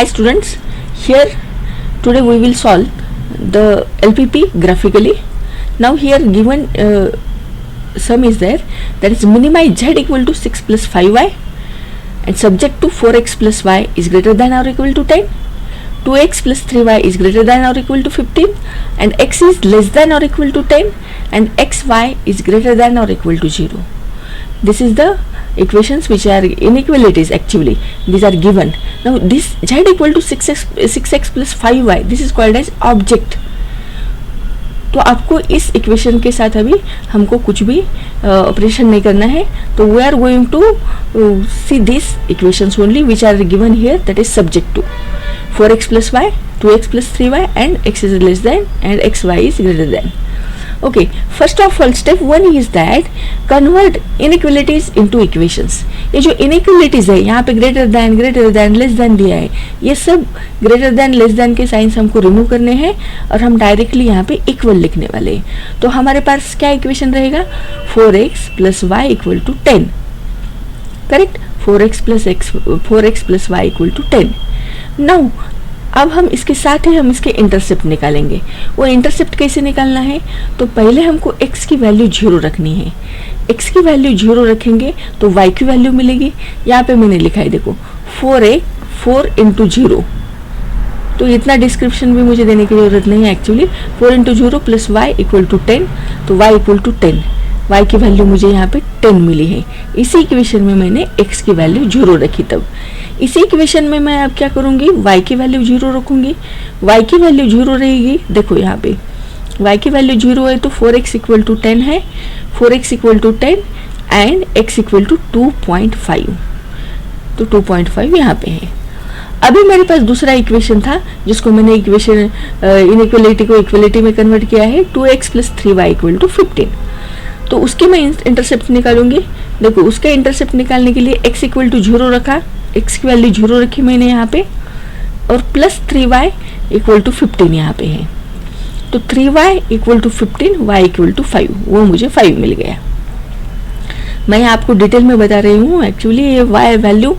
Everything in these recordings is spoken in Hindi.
Hi students, here today we will solve the LPP graphically. Now here given sum is there, that is minimize z equal to 6 plus 5y and subject to 4x plus y is greater than or equal to 10, 2x plus 3y is greater than or equal to 15 and x is less than or equal to 10 and xy is greater than or equal to 0. This is the equations which are inequalities actually. These are given. Now this z equal to 6x plus 5y, this is called as object. तो आपको इस इक्वेशन के साथ अभी हमको कुछ भी ऑपरेशन नहीं करना है. तो we are going to see this equations only which are given here, that is subject to 4x plus y, 2x plus 3y and x is less than and xy is greater than. Okay, first of all step 1 is that convert inequalities into equations. ये जो inequalities है यहाँ पे greater than less than दिया है, ये सब greater than less than के साइंस हमको रिमूव करने हैं और हम डायरेक्टली यहाँ पे इक्वल लिखने वाले हैं. तो हमारे पास क्या इक्वेशन रहेगा, 4x plus y equal to 10. Correct, 4x plus y equal to 10. Now अब हम इसके साथ ही हम इसके इंटरसेप्ट निकालेंगे. वो इंटरसेप्ट कैसे निकालना है, तो पहले हमको x की वैल्यू 0 रखनी है. x की वैल्यू 0 रखेंगे तो y की वैल्यू मिलेगी. यहाँ पे मैंने लिखा है देखो 4 इंटू 0. तो इतना डिस्क्रिप्शन भी मुझे देने की जरूरत नहीं है actually. 4 into 0 plus y equal to 10, तो y इक्वल टू 10. y की वैल्यू मुझे यहाँ पे 10 मिली है. इसी इक्वेशन में मैंने x की वैल्यू 0 रखी. तब इसी इक्वेशन में मैं अब क्या करूँगी, y की वैल्यू 0 रखूँगी. y की वैल्यू 0 रहेगी. देखो यहाँ पे y की वैल्यू 0 है तो 4x इक्वल टू 10 है, 4x equal to 10 and x equal to 2.5. तो 2.5 यहाँ पे है. अभी मेरे पास दूसरा इक्वेशन था जिसको मैंने इक्वेशन इनइक्वलिटी को इक्वलिटी में कन्वर्ट किया है, 2x plus 3y equal to 15. तो उसके मैं इंटरसेप्ट निकालूंगी. देखो उसका इंटरसेप्ट निकालने के लिए x इक्वल टू 0 रखा, x की वैल्यू 0 रखी मैंने यहाँ पे, और प्लस 3y इक्वल टू 15 यहाँ पे है. तो 3y equal to 15, y equal to 5, वो मुझे 5 मिल गया. मैं आपको डिटेल में बता रही हूँ. एक्चुअली ये y वैल्यू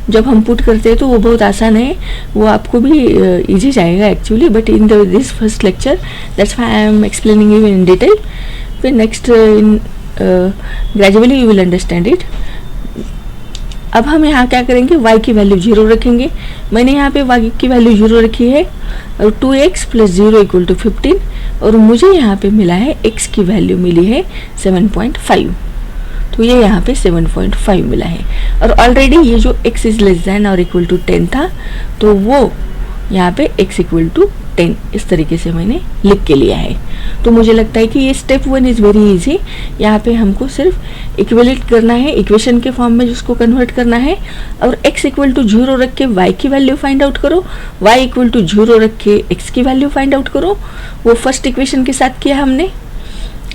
जब हम पुट करते हैं तो वो बहुत आसान है, वो आपको भी इजी जाएगा actually. But in this first lecture that's why I am explaining you in detail. फिर next in gradually you will understand it. अब हम यहाँ क्या करेंगे, y की वैल्यू 0 रखेंगे. मैंने यहाँ पे y की वैल्यू 0 रखी है और 2x प्लस 0 इक्वल टू 15, और मुझे यहाँ पे मिला है x की वैल्यू मिली है 7.5. तो ये यहाँ पे 7.5 मिला है. और ऑलरेडी ये जो x इज लेस देन और इक्वल टू 10 था, तो वो यहाँ पे x इक्वल टू 10 इस तरीके से मैंने लिख के लिया है. तो मुझे लगता है कि ये स्टेप 1 इज़ वेरी इजी. यहाँ पे हमको सिर्फ इक्वलेट करना है, इक्वेशन के फॉर्म में जिसको कन्वर्ट करना है, और x इक्वल टू 0 रख के y की वैल्यू फाइंड आउट करो, y इक्वल टू 0 रख के x की वैल्यू फाइंड आउट करो. वो फर्स्ट इक्वेशन के साथ किया हमने,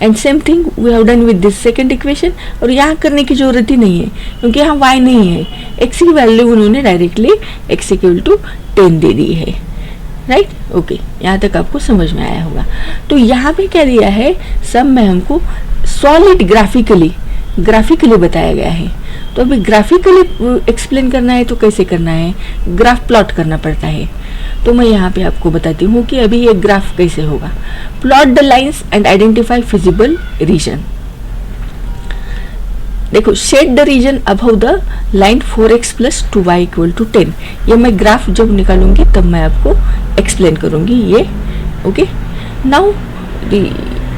and same thing we have done with this second equation. और यहाँ करने की जरूरत ही नहीं है क्योंकि यहाँ y नहीं है, x की वैल्यू उन्होंने डायरेक्टली x इक्वल टू 10 दे दी है. राइट, ओके, यहाँ तक आपको समझ में आया होगा. तो यहाँ पे क्या दिया है, सब में हमको सॉलिड ग्राफिकली बताया गया है. तो अभी ग्राफिकली एक्सप्लेन करना है तो कैसे करना है, ग्राफ प्लॉट करना पड़ता है. तो मैं यहाँ पे आपको बताती हूँ कि अभी ये ग्राफ कैसे होगा. Plot the lines and identify feasible region. देखो, shade the region above the line 4x plus 2y equal to 10. ये मैं ग्राफ जब निकालूंगी तब मैं आपको एक्सप्लेन करूंगी ये. Okay, now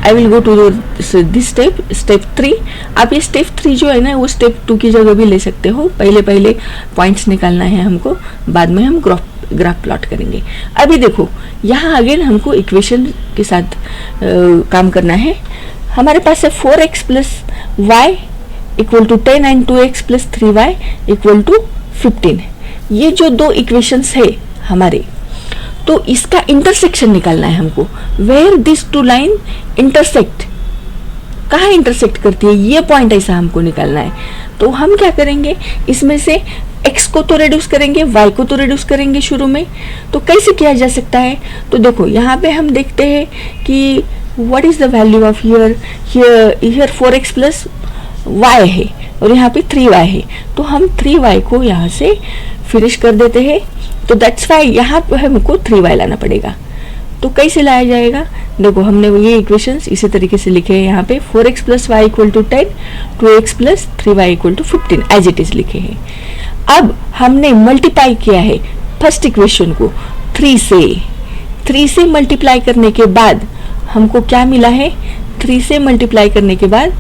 I will go to this step 3. आप ये स्टेप 3 जो है ना, वो स्टेप 2 की जगह भी ले सकते हो. पहले पॉइंट्स निकालना है हमको, बाद में हम ग्राफ प्लॉट करेंगे. अभी देखो यहाँ अगेन हमको इक्वेशन के साथ काम करना है. हमारे पास है 4x plus y equal to 10 and 2x plus 3y equal to 15. ये जो दो इक्वेशंस है हमारे, तो इसका इंटरसेक्शन निकालना है हमको. Where this two line intersect, कहाँ इंटरसेक्ट करती है, ये पॉइंट ऐसा हमको निकालना है. तो हम क्या करेंगे, इसमें से x को तो रिड्यूस करेंगे, y को तो रिड्यूस करेंगे शुरू में. तो कैसे किया जा सकता है, तो देखो यहाँ पे हम देखते हैं कि what is the value of here 4x plus y है और यहाँ पे 3y है. तो हम 3y को यहाँ से फिनिश कर देते हैं तो दैट्स वाई यहाँ पे हमको 3y लाना पड़ेगा। तो कैसे लाया जाएगा, देखो हमने ये इक्वेशंस इसी तरीके से लिखे हैं यहाँ पे 4x plus y equal to 10, 2x plus 3y equal to 15 as it is लिखे हैं। अब हमने मल्टीप्लाई किया है फर्स्ट इक्वेशन को 3 से मल्टीप्लाई करने के बाद हमको क्या मिला है, 3 से मल्टीप्लाई करने के बाद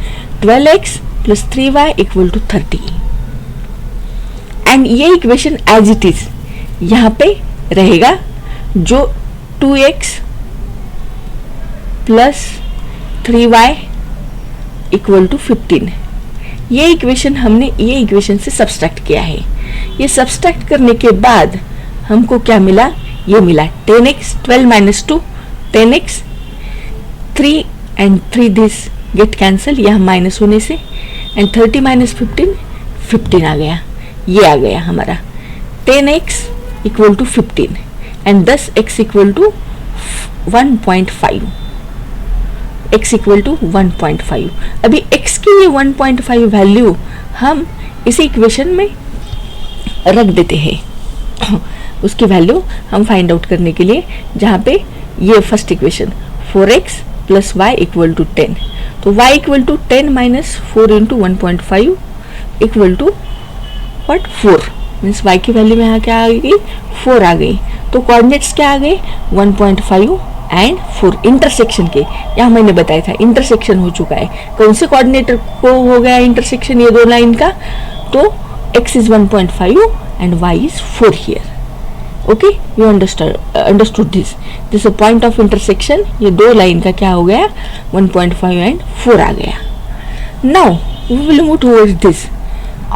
12x plus 3y equal to 30 and ये इक्वेशन एज इट इज यहाँ पे रहेगा, जो 2x plus 3y equal to 15 ये इक्वेशन हमने ये इक्वेशन से सब्सट्रैक्ट किया है। ये सब्सट्रैक्ट करने के बाद हमको क्या मिला, ये मिला 10x 12 minus 2 10x 3 and 3 this get cancel यहाँ माइनस होने से एंड 30 माइनस 15 आ गया, ये आ गया हमारा 10x equal to 15 and thus x equal to 1.5 x equal to 1.5। अभी x की ये 1.5 वैल्यू हम इसी इक्वेशन में रख देते हैं उसकी वैल्यू हम फाइंड आउट करने के लिए, जहाँ पे ये first equation 4x plus y equal to 10, तो y equal to 10 minus 4 into 1.5 equal to what 4 means y की वैल्यू में यहाँ क्या आ गई 4 आ गई। तो कोऑर्डिनेट्स क्या आ गए 1.5 एंड 4 इंटरसेक्शन के, यहाँ मैंने बताया था इंटरसेक्शन हो चुका है। कौन से कोऑर्डिनेटर को हो गया इंटरसेक्शन, ये दो लाइन का, तो x is 1.5 and y is 4 here. Okay, you understood this a point of intersection, ये दो लाइन का क्या हो गया 1.5 एंड 4 आ गया। Now we will move towards this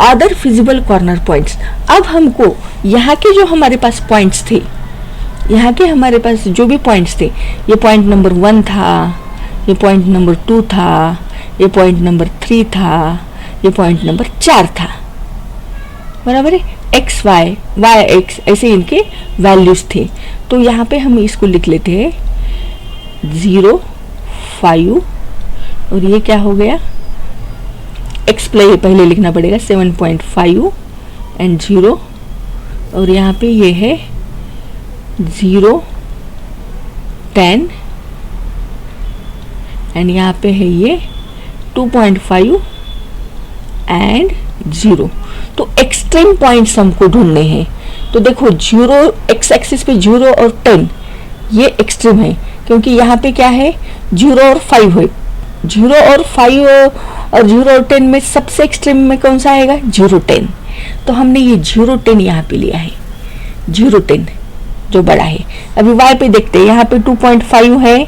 other feasible corner points. अब हमको यहाँ के जो हमारे पास पॉइंट्स थे, यहाँ के हमारे पास जो भी पॉइंट्स थे, ये पॉइंट नंबर 1 था, ये पॉइंट नंबर 2 था, ये पॉइंट नंबर 3 था, ये पॉइंट नंबर 4 था, बराबर है। एक्स वाई वाई एक्स ऐसे इनके वैल्यूज थे। तो यहाँ पे हम इसको लिख लेते हैं 0 5 और ये क्या हो गया एक्स पहले लिखना पड़ेगा 7.5 एंड 0 और यहाँ पे ये है 0 10 एंड यहाँ पे है ये 2.5 एंड 0। तो एक्सट्रीम पॉइंट्स हमको ढूंढने हैं। तो देखो 0 एक्स एक्सिस पे 0 और 10 ये एक्सट्रीम है, क्योंकि यहाँ पे क्या है 0 और 5 है। 0 और 5 और 0 और 10 में सबसे एक्सट्रीम में कौन सा आएगा 0 10। तो हमने ये 0 10 यहाँ पे लिया है, 0 10 जो बड़ा है। अभी y पे देखते हैं, यहाँ पे 2.5 है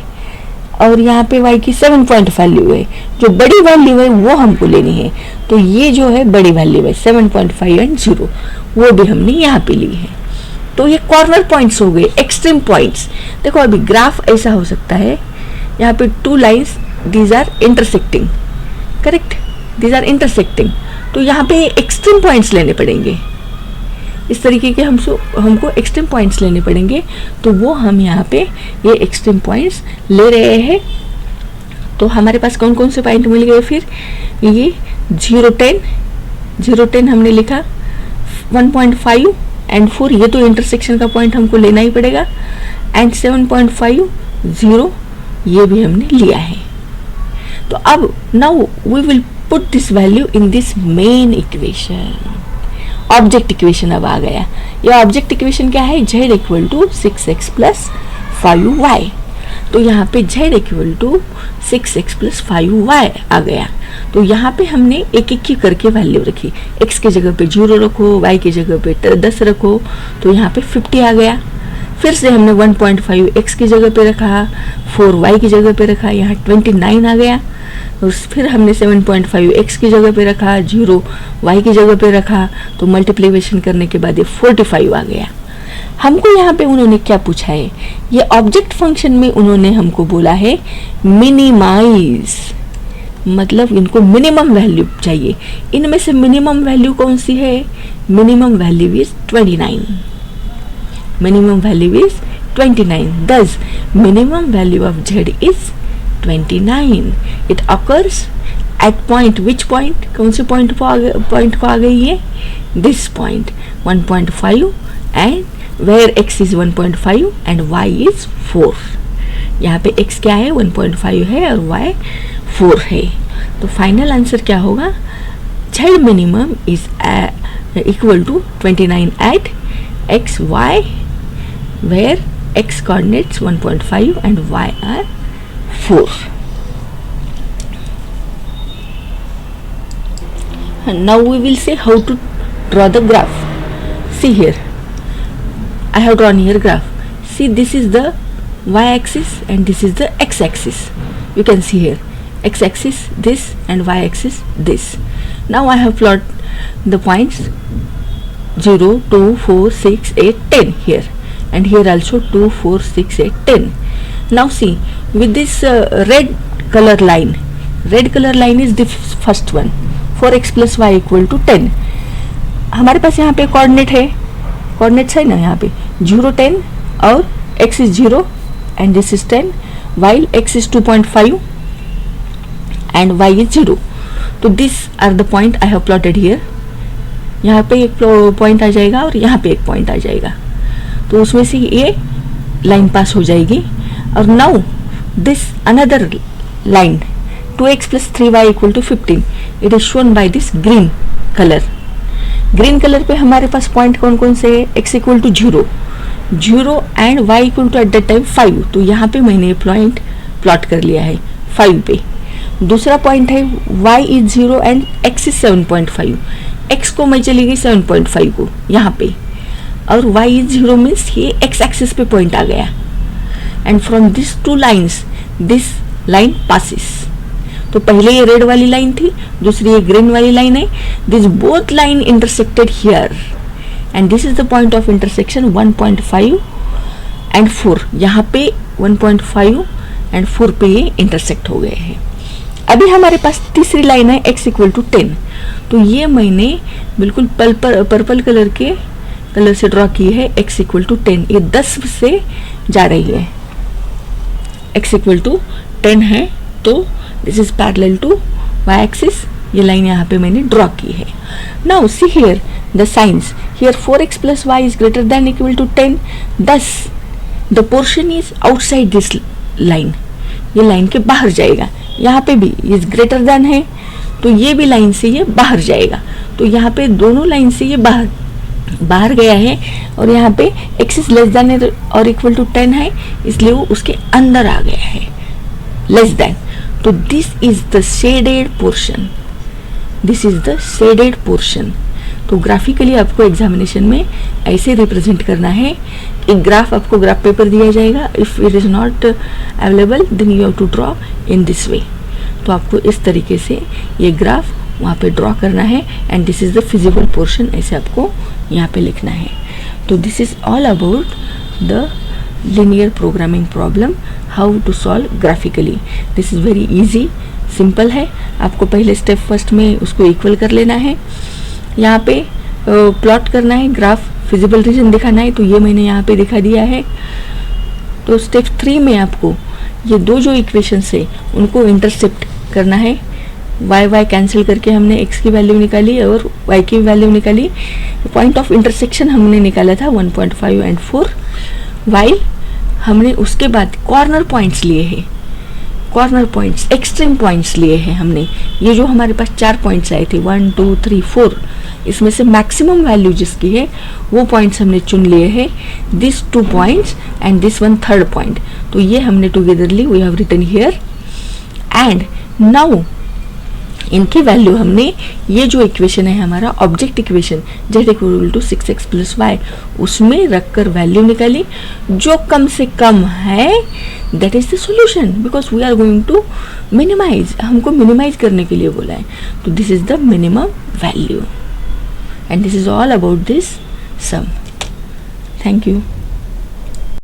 और यहाँ पे y की 7.5 वैल्यू है। जो बड़ी वैल्यू है वो हमको लेनी है, तो ये जो है बड़ी वैल्यू है 7.5 एंड 0, वो भी हमने यहाँ पे ली है। तो ये कॉर्नर पॉइंट्स हो गए, एक्सट्रीम पॉइंट्स। देखो अभी ग्राफ ऐसा हो सकता है, यहाँ पे 2 lines these are intersecting, correct, these are intersecting. तो यहाँ पे एक्सट्रीम पॉइंट्स लेने पड़ेंगे, इस तरीके के हमको एक्सट्रीम पॉइंट्स लेने पड़ेंगे। तो वो हम यहाँ पे ये एक्सट्रीम पॉइंट्स ले रहे हैं। तो हमारे पास कौन कौन से पॉइंट मिल गए फिर, ये 0 10 हमने लिखा, 1.5 एंड 4 ये तो इंटरसेक्शन का पॉइंट हमको लेना ही पड़ेगा, एंड 7.5 0 ये भी हमने लिया है। तो अब now we will put this value in this main equation. Object equation अब आ गया। ये ऑब्जेक्ट इक्वेशन क्या है, z equal to 6x plus 5y। तो यहाँ पे z equal to 6x plus 5y आ गया। तो यहाँ पे हमने एक एक की करके वैल्यू रखी, x के जगह पे 0 रखो, y की जगह पे 10 रखो, तो यहाँ पे 50 आ गया। फिर से हमने 1.5 x की जगह पे रखा, 4 y की जगह पे रखा, यहाँ 29 आ गया। और फिर हमने 7.5 x की जगह पे रखा, 0 y की जगह पे रखा, तो मल्टीप्लिकेशन करने के बाद ये 45 आ गया। हमको यहाँ पे उन्होंने क्या पूछा है, ये ऑब्जेक्ट फंक्शन में उन्होंने हमको बोला है मिनिमाइज, मतलब इनको मिनिमम वैल्यू चाहिए। इनमें से मिनिमम वैल्यू कौन सी है, minimum value is 29, minimum value is 29। thus minimum value of z is 29. It occurs at point, which point, कौन से पॉइंट को आ गई है, this point 1.5 and where x is 1.5 and y is 4। यहाँ पे x क्या है, 1.5 है और y 4 है। तो फाइनल आंसर क्या होगा, z minimum is equal to 29 at x y where x coordinates 1.5 and y are 4. And now we will say how to draw the graph. See here, I have drawn here graph. See, this is the y-axis and this is the x-axis. You can see here x-axis this and y-axis this. Now I have plotted the points 0, 2, 4, 6, 8, 10 here, and here also 2, 4, 6, 8, 10. Now see, with this red color line is the first one, 4x plus y equal to 10. हमारे पास यहाँ पे कोऑर्डिनेट है, कोऑर्डिनेट्स है ना यहाँ पे 0, 10 और x is 0 and this is 10 while x is 2.5 and y is 0. तो these are the point I have plotted here. यहाँ पे एक पॉइंट आ जाएगा और यहाँ पे एक पॉइंट आ जाएगा, तो उसमें से ये लाइन पास हो जाएगी. और now this another line 2x plus 3y equal to 15, it is shown by this green color. Green colour पे हमारे पास पॉइंट कौन कौन से है, x equal to 0 and y equal to at that time 5. तो यहाँ पे मैंने ये पॉइंट प्लॉट कर लिया है 5 पे. दूसरा पॉइंट है y is 0 and x is 7.5. x को मैं चली गई 7.5 को यहाँ पे, और y is 0 मीन्स ये x एक्सिस पे पॉइंट आ गया. And from this two lines this line passes. तो पहले ये रेड वाली लाइन थी, दूसरी ये ग्रीन वाली लाइन है. This both line intersected here and this is the point of intersection 1.5 and 4. यहाँ पे 1.5 एंड 4 पे ये इंटरसेक्ट हो गए हैं. अभी हमारे पास तीसरी लाइन है x इक्वल टू 10. तो ये मैंने बिल्कुल पर्पल कलर के कलर से ड्रॉ की है. x इक्वल टू 10, ये 10 से जा रही है. x इक्वल टू 10 है, तो this is parallel to y axis. ये लाइन यहाँ पे मैंने ड्रॉ की है. Now see here the signs. Here 4x plus y is greater than equal to 10, thus the portion is outside this line. ये लाइन के बाहर जाएगा. यहाँ पे भी इज ग्रेटर देन है, तो ये भी लाइन से ये बाहर जाएगा. तो यहाँ पे दोनों लाइन से ये बाहर गया है, और यहाँ पे x इज लेस देन और इक्वल टू 10 है, इसलिए वो उसके अंदर आ गया है, लेस देन. तो this is the shaded portion. This is the shaded portion. तो ग्राफिकली आपको एग्जामिनेशन में ऐसे रिप्रेजेंट करना है. एक ग्राफ आपको ग्राफ पेपर दिया जाएगा. If it is not available then you have to draw in this way. तो आपको इस तरीके से ये ग्राफ वहाँ पे ड्रॉ करना है. And this is the feasible portion, ऐसे आपको यहाँ पे लिखना है. तो this is all about the linear programming problem, how to solve graphically. this is very easy, simple है. आपको पहले स्टेप फर्स्ट में उसको इक्वल कर लेना है. यहाँ पे प्लॉट करना है ग्राफ, फिजिबल रीजन दिखाना है. तो ये मैंने यहाँ पे दिखा दिया है. तो स्टेप 3 में आपको ये दो जो इक्वेशंस है उनको इंटरसेप्ट करना है. y कैंसिल करके हमने x की वैल्यू निकाली और y की वैल्यू निकाली. पॉइंट ऑफ इंटरसेक्शन हमने निकाला था 1.5 एंड 4, वाइल हमने उसके बाद कॉर्नर पॉइंट्स लिए हैं. कॉर्नर पॉइंट्स, एक्सट्रीम पॉइंट्स लिए हैं हमने. ये जो हमारे पास 4 पॉइंट्स आए थे 1, 2, 3, 4, इसमें से मैक्सिमम वैल्यू जिसकी है वो पॉइंट्स हमने चुन लिए हैं. This 2 points and this 1 third point. तो ये हमने togetherly we have written here. And now इनकी वैल्यू हमने, ये जो इक्वेशन है हमारा object equation z equal to 6x plus y, उसमें रखकर वैल्यू निकाली. जो कम से कम है that is the solution, because we are going to minimise. हमको मिनिमाइज करने के लिए बोला है. तो this is the minimum value and this is all about this sum. Thank you.